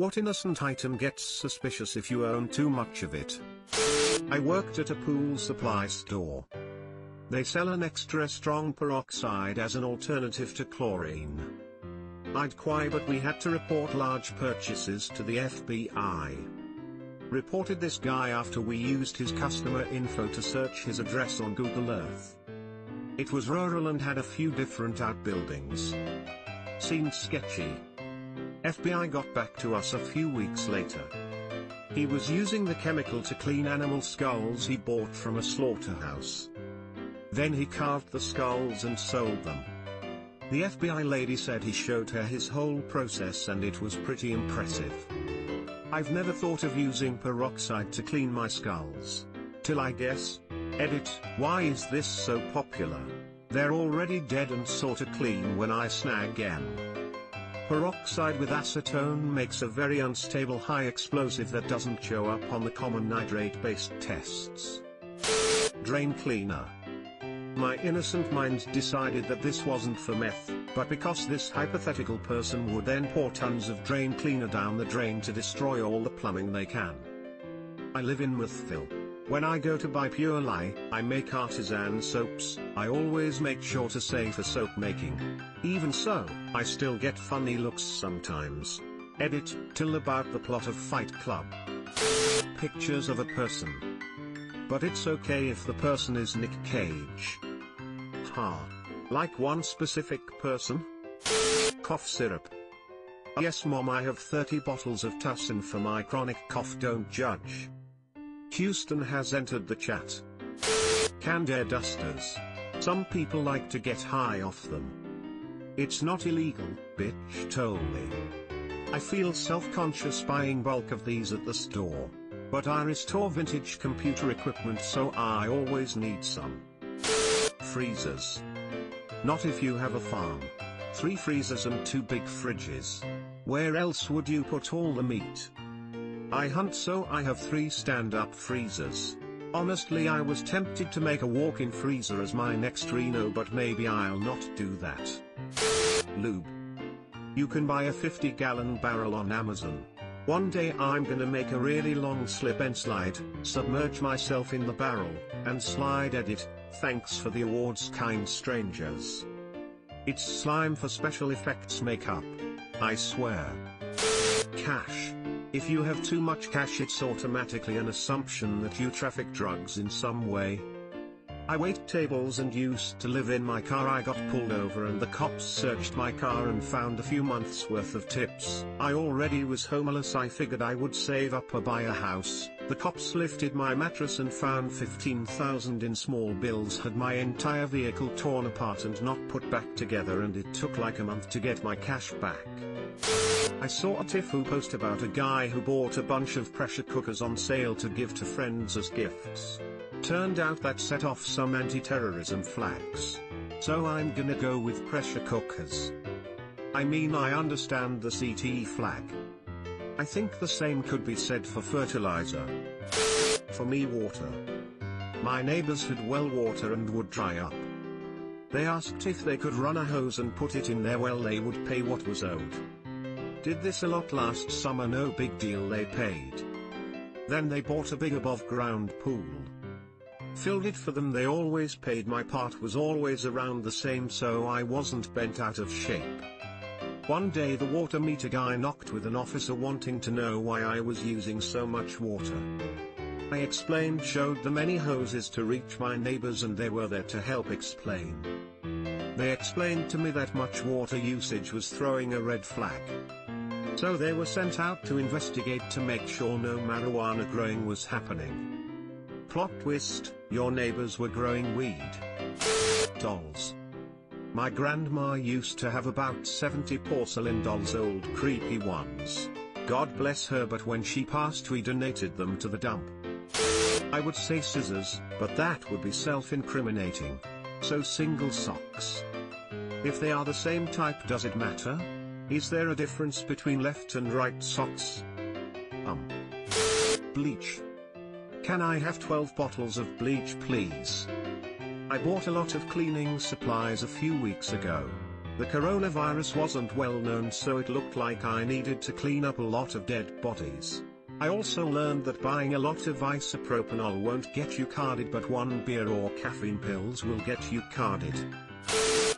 What innocent item gets suspicious if you own too much of it? I worked at a pool supply store. They sell an extra strong peroxide as an alternative to chlorine. I'd quit, but we had to report large purchases to the FBI. Reported this guy after we used his customer info to search his address on Google Earth. It was rural and had a few different outbuildings. Seemed sketchy. FBI got back to us a few weeks later. He was using the chemical to clean animal skulls he bought from a slaughterhouse. Then he carved the skulls and sold them. The FBI lady said he showed her his whole process and it was pretty impressive. I've never thought of using peroxide to clean my skulls. Till I guess. Edit, why is this so popular? They're already dead and sorta clean when I snag them. Peroxide with acetone makes a very unstable high explosive that doesn't show up on the common nitrate-based tests. Drain cleaner. My innocent mind decided that this wasn't for meth, but because this hypothetical person would then pour tons of drain cleaner down the drain to destroy all the plumbing they can. I live in Mythville. When I go to buy Pure Lye, I make artisan soaps. I always make sure to say for soap making. Even so, I still get funny looks sometimes. Edit, till about the plot of Fight Club. Pictures of a person. But it's okay if the person is Nick Cage. Ha. Like one specific person? Cough syrup. Yes mom, I have 30 bottles of Tussin for my chronic cough, don't judge. Houston has entered the chat. Canned air dusters. Some people like to get high off them. It's not illegal, bitch told me. I feel self-conscious buying bulk of these at the store. But I restore vintage computer equipment, so I always need some. Freezers. Not if you have a farm. 3 freezers and 2 big fridges. Where else would you put all the meat? I hunt, so I have 3 stand-up freezers. Honestly, I was tempted to make a walk-in freezer as my next Reno, but maybe I'll not do that. Lube. You can buy a 50-gallon barrel on Amazon. One day I'm gonna make a really long slip and slide, submerge myself in the barrel, and slide. Edit, thanks for the awards, kind strangers. It's slime for special effects makeup. I swear. Cash. If you have too much cash, it's automatically an assumption that you traffic drugs in some way. I wait tables and used to live in my car. I got pulled over and the cops searched my car and found a few months worth of tips. I already was homeless. I figured I would save up or buy a house. The cops lifted my mattress and found $15,000 in small bills. Had my entire vehicle torn apart and not put back together, and it took like a month to get my cash back. I saw a Tifu post about a guy who bought a bunch of pressure cookers on sale to give to friends as gifts. Turned out that set off some anti-terrorism flags. So I'm gonna go with pressure cookers. I mean, I understand the CTE flag. I think the same could be said for fertilizer. For me, water. My neighbors had well water and would dry up. They asked if they could run a hose and put it in their well. They would pay what was owed. Did this a lot last summer, no big deal, they paid. Then they bought a big above ground pool. Filled it for them. They always paid. My part was always around the same, so I wasn't bent out of shape. One day the water meter guy knocked with an officer wanting to know why I was using so much water. I explained, showed them many hoses to reach my neighbors, and they were there to help explain. They explained to me that much water usage was throwing a red flag. So they were sent out to investigate to make sure no marijuana growing was happening. Plot twist, your neighbors were growing weed. Dolls. My grandma used to have about 70 porcelain dolls, old creepy ones. God bless her, but when she passed we donated them to the dump. I would say scissors, but that would be self-incriminating. So single socks. If they are the same type, does it matter? Is there a difference between left and right socks? Bleach. Can I have 12 bottles of bleach, please? I bought a lot of cleaning supplies a few weeks ago. The coronavirus wasn't well known, so it looked like I needed to clean up a lot of dead bodies. I also learned that buying a lot of isopropanol won't get you carded, but one beer or caffeine pills will get you carded.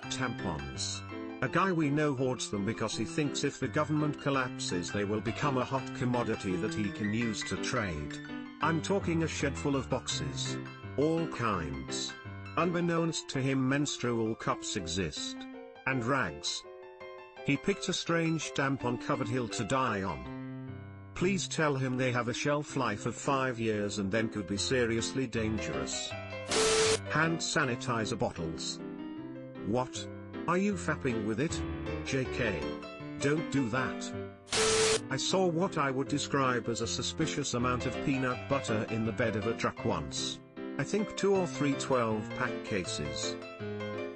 Tampons. A guy we know hoards them because he thinks if the government collapses they will become a hot commodity that he can use to trade. I'm talking a shed full of boxes. All kinds. Unbeknownst to him, menstrual cups exist. And rags. He picked a strange tampon-covered hill to die on. Please tell him they have a shelf life of 5 years and then could be seriously dangerous. Hand sanitizer bottles. What? Are you fapping with it? JK. Don't do that. I saw what I would describe as a suspicious amount of peanut butter in the bed of a truck once. I think 2 or 3 12-pack cases.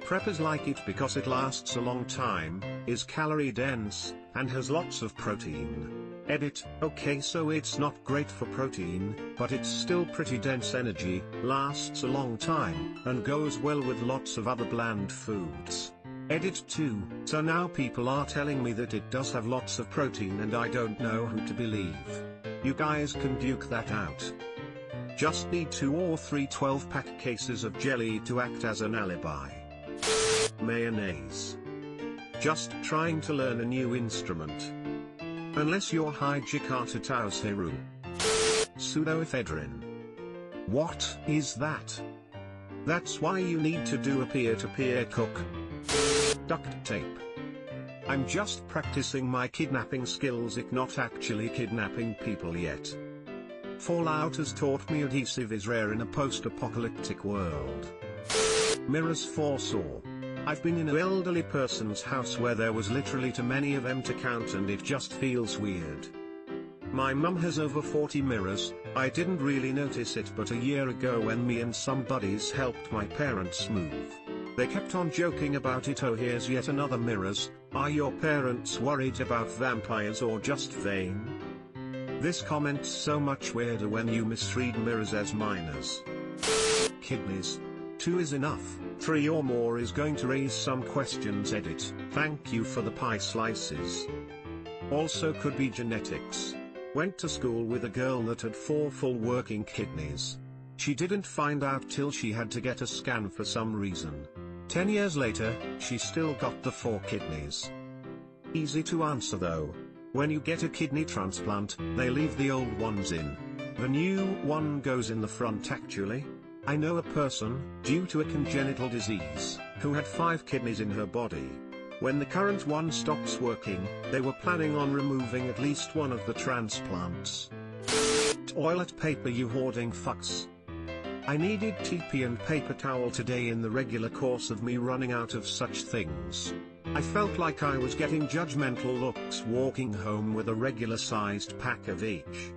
Preppers like it because it lasts a long time, is calorie dense, and has lots of protein. Edit. Okay, so it's not great for protein, but it's still pretty dense energy, lasts a long time, and goes well with lots of other bland foods. Edit 2. So now people are telling me that it does have lots of protein and I don't know who to believe. You guys can duke that out. Just need 2 or 3 12-pack cases of jelly to act as an alibi. Mayonnaise. Just trying to learn a new instrument. Unless you're Hijikata Taushiru. Pseudoephedrine. What is that? That's why you need to do a peer-to-peer cook. Duct tape. I'm just practicing my kidnapping skills, it not actually kidnapping people yet. Fallout has taught me adhesive is rare in a post-apocalyptic world. Mirrors for saw. I've been in an elderly person's house where there was literally too many of them to count and it just feels weird. My mum has over 40 mirrors. I didn't really notice it, but a year ago when me and some buddies helped my parents move, they kept on joking about it. Oh, here's yet another mirrors. Are your parents worried about vampires or just vain? This comment's so much weirder when you misread mirrors as minors. Kidneys. 2 is enough, 3 or more is going to raise some questions. Edit. Thank you for the pie slices. Also could be genetics. Went to school with a girl that had 4 full working kidneys. She didn't find out till she had to get a scan for some reason. 10 years later, she still got the 4 kidneys. Easy to answer though. When you get a kidney transplant, they leave the old ones in. The new one goes in the front actually. I know a person, due to a congenital disease, who had 5 kidneys in her body. When the current one stops working, they were planning on removing at least one of the transplants. Toilet paper, you hoarding fucks. I needed TP and paper towel today in the regular course of me running out of such things. I felt like I was getting judgmental looks walking home with a regular-sized pack of each.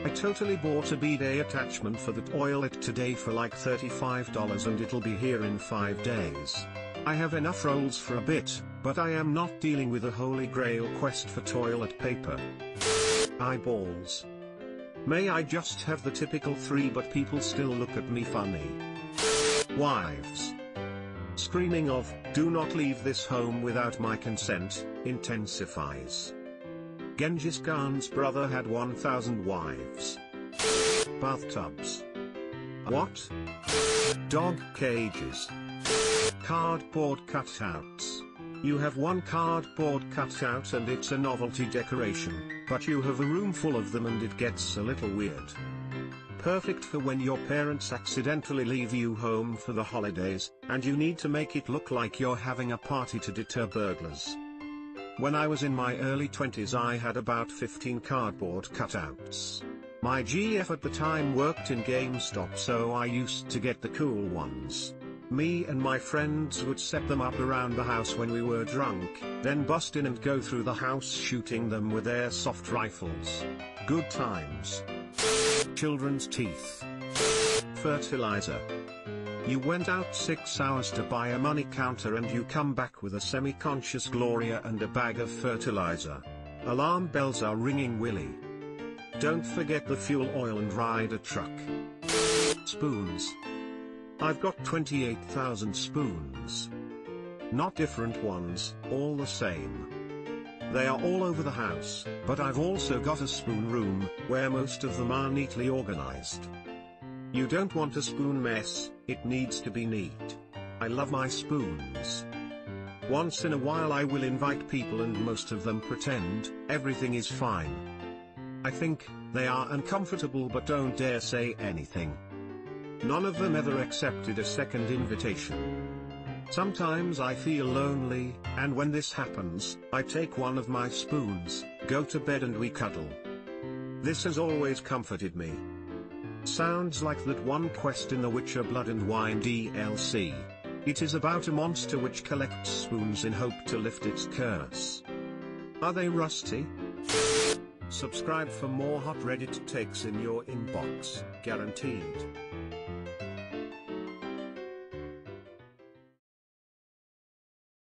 I totally bought a bidet attachment for the toilet today for like $35 and it'll be here in 5 days. I have enough rolls for a bit, but I am not dealing with a holy grail quest for toilet paper. Eyeballs. May I just have the typical 3 but people still look at me funny. Wives. Screaming of, do not leave this home without my consent, intensifies. Genghis Khan's brother had 1,000 wives. Bathtubs. What? Dog cages. Cardboard cutouts. You have one cardboard cutout and it's a novelty decoration, but you have a room full of them and it gets a little weird. Perfect for when your parents accidentally leave you home for the holidays, and you need to make it look like you're having a party to deter burglars. When I was in my early 20s I had about 15 cardboard cutouts. My GF at the time worked in GameStop, so I used to get the cool ones. Me and my friends would set them up around the house when we were drunk, then bust in and go through the house shooting them with airsoft rifles. Good times. Children's teeth. Fertilizer. You went out 6 hours to buy a money counter and you come back with a semi-conscious Gloria and a bag of fertilizer. Alarm bells are ringing, Willy. Don't forget the fuel oil and ride a truck. Spoons. I've got 28,000 spoons. not different ones, all the same. They are all over the house, but I've also got a spoon room, where most of them are neatly organized. You don't want a spoon mess, it needs to be neat. I love my spoons. Once in a while I will invite people and most of them pretend everything is fine. I think they are uncomfortable but don't dare say anything. None of them ever accepted a second invitation. Sometimes I feel lonely, and when this happens, I take one of my spoons, go to bed and we cuddle. This has always comforted me. Sounds like that one quest in The Witcher Blood and Wine DLC. It is about a monster which collects spoons in hope to lift its curse. Are they rusty? Subscribe for more hot Reddit takes in your inbox, guaranteed.